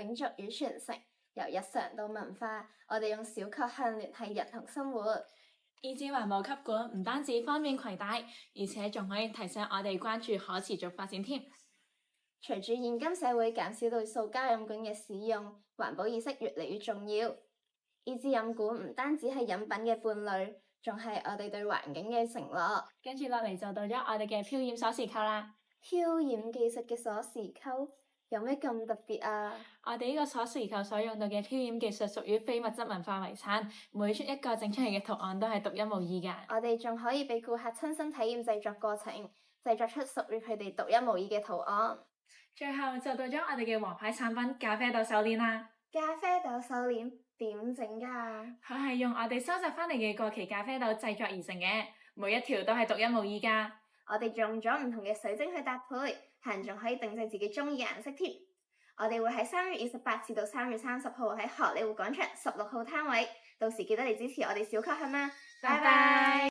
永續與傳承，由日常到文化，我哋用小確幸聯繫人同生活。E 支環保吸管唔單止方便攜帶，而且仲可以提醒我哋關注可持續發展添。隨住現今社會減少對塑膠飲管嘅使用，環保意識越嚟越重要。E 支飲管唔單止係飲品嘅伴侶，仲係我哋對環境嘅承諾。跟住落嚟就到咗我哋嘅漂染鎖匙扣啦。漂染技術嘅鎖匙扣有咩咁特別啊？我哋呢個鎖匙扣所用到嘅漂染技術屬於非物質文化遺產，每出一個整出嚟嘅圖案都係獨一無二㗎。我哋仲可以俾顧客親身體驗製作過程，製作出屬於佢哋獨一無二嘅圖案。最後就到咗我哋嘅王牌產品咖啡豆手鏈啦。咖啡豆手鏈點整㗎？佢係用我哋收集返嚟嘅過期咖啡豆製作而成嘅，每一條都係獨一無二㗎。我哋用咗唔同嘅水晶去搭配，客人仲可以定製自己鍾意嘅顏色添。我哋會喺3月28至到3月30號喺荷里活廣場16號攤位，到時記得嚟支持我哋小確幸啦！拜拜。